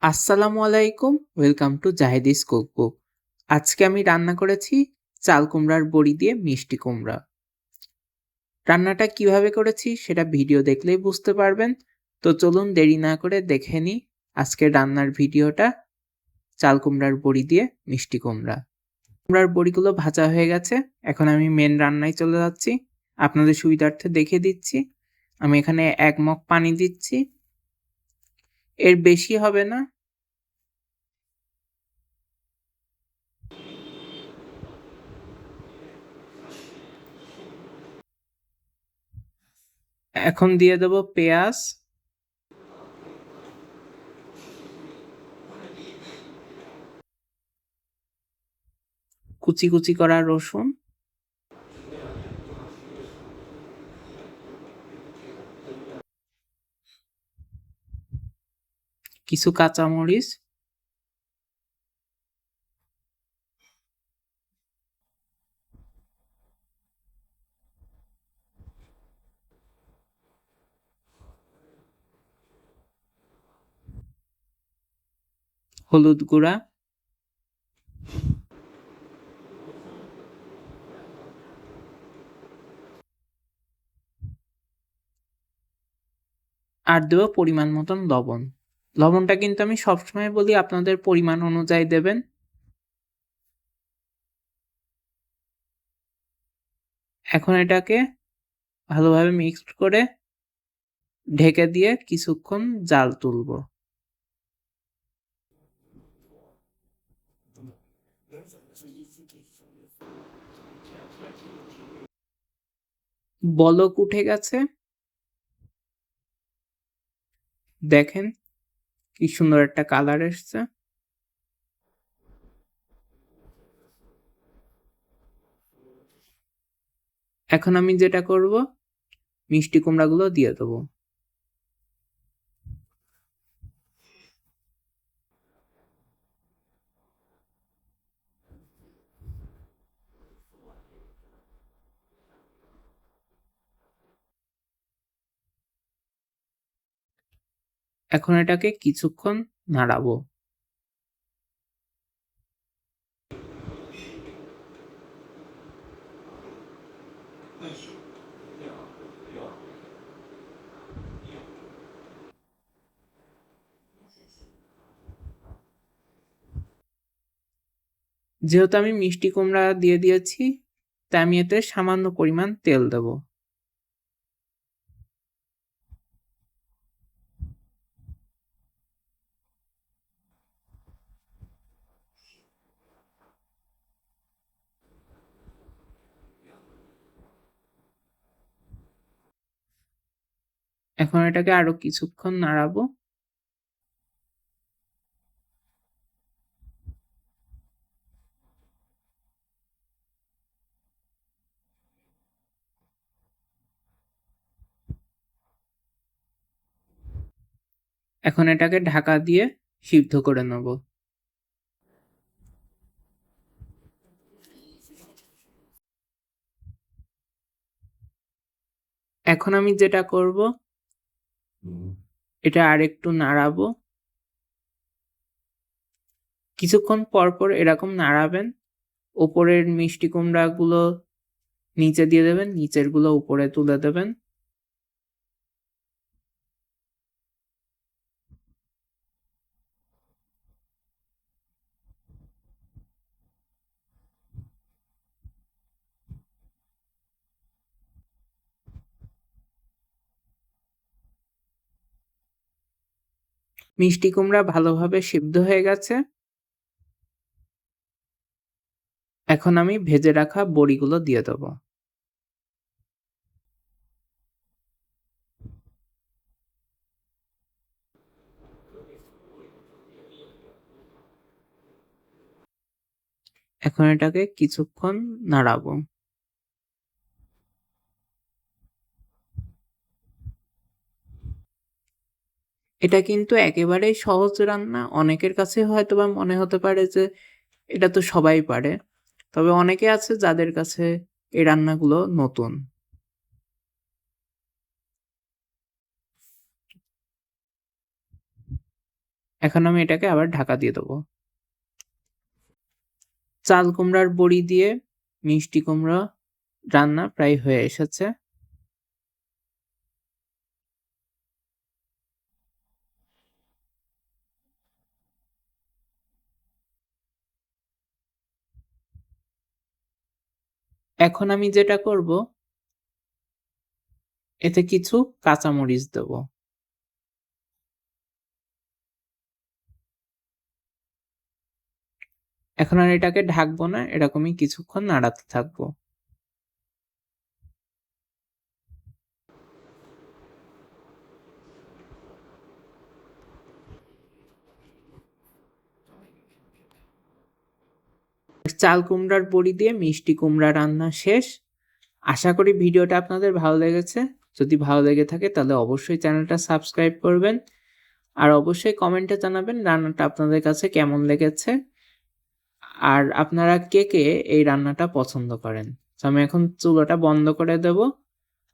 আসসালামু আলাইকুম। Welcome to জাহিদিস কুকবুক। আজকে আমি রান্না করেছি চাল কুমড়ার বড়ি দিয়ে মিষ্টি কুমড়া। রান্নাটা কিভাবে করেছি সেটা ভিডিও দেখলেই বুঝতে পারবেন। তো চলুন দেরি না করে দেখে নিই আজকের রান্নার ভিডিওটা। চাল কুমড়ার বড়ি দিয়ে মিষ্টি কুমড়া। কুমড়ার বড়িগুলো ভাজা হয়ে গেছে। এখন আমি মেন রান্নায় চলে যাচ্ছি। আপনাদের সুবিধার্থে দেখিয়ে দিচ্ছি। আমি এখানে ১ মগ পানি দিচ্ছি। এর বেশি হবে না। এখন দিয়ে দেব পেঁয়াজ, কুচি, কুচি করা রসুন, কিছু কাঁচামরিচ, হলুদ গুঁড়া, আর দেব পরিমাণ মতন লবণ। লবণটা কিন্তু আমি সবসময় বলি আপনাদের পরিমাণ অনুযায়ী দেবেন। এখন এটাকে ভালোভাবে মিক্সড করে ঢেকে দিয়ে কিছুক্ষণ জাল তুলব। বলক উঠে গেছে, দেখেন কি সুন্দর একটা কালার এসছে। এখন আমি যেটা করব, মিষ্টি কুমড়াগুলো দিয়ে দেবো। এখন এটাকে কিছুক্ষণ নাড়াবো। যেহেতু আমি মিষ্টি কুমড়া দিয়ে দিয়েছি, তাই আমি এতে সামান্য পরিমাণ তেল দেব। এখন এটাকে আরো কিছুক্ষণ নাড়াবো। এখন এটাকে ঢাকা দিয়ে সিদ্ধ করে নেব। এখন আমি যেটা করব, এটা আরেকটু নাড়াবো। কিছুক্ষণ পর পর এরকম নাড়াবেন। ওপরের মিষ্টি কুমড়াগুলো নিচে দিয়ে দেবেন, নিচেরগুলো উপরে তুলে দেবেন। মিষ্টি কুমড়া ভালোভাবে সিদ্ধ হয়ে গেছে। এখন আমি ভেজে রাখা বড়িগুলো দিয়ে দেব। এখন এটাকে কিছুক্ষণ নাড়াবো। এটা কিন্তু একেবারেই সহজ রান্না। অনেকের কাছে হয়তোবা মনে হতে পারে যে এটা তো সবাই পারে। তবে অনেকে আছে যাদের কাছে এই রান্নাগুলো নতুন। এখন আমি এটাকে আবার ঢাকা দিয়ে দেবো। চাল কুমড়ার বড়ি দিয়ে মিষ্টি কুমড়া রান্না প্রায় হয়ে এসেছে। এখন আমি যেটা করব, এতে কিছু কাঁচামরিচ দেব। এখন আর এটাকে ঢাকবো না, এরকমই কিছুক্ষণ নাড়াতে থাকবো। চাল কুমড়ার বড়ি দিয়ে মিষ্টি কুমড়া রান্না শেষ। আশা করি ভিডিওটা আপনাদের ভালো লেগেছে। যদি ভালো লেগে থাকে তাহলে অবশ্যই চ্যানেলটা সাবস্ক্রাইব করবেন। আর অবশ্যই কমেন্টে জানাবেন রান্নাটা আপনাদের কাছে কেমন লেগেছে। আর আপনারা কে কে এই রান্নাটা পছন্দ করেন। তো আমি এখন চুলাটা বন্ধ করে দেব।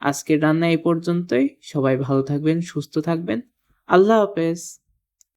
আজকের রান্না এই পর্যন্তই। সবাই ভালো থাকবেন, সুস্থ থাকবেন। আল্লাহ হাফেজ।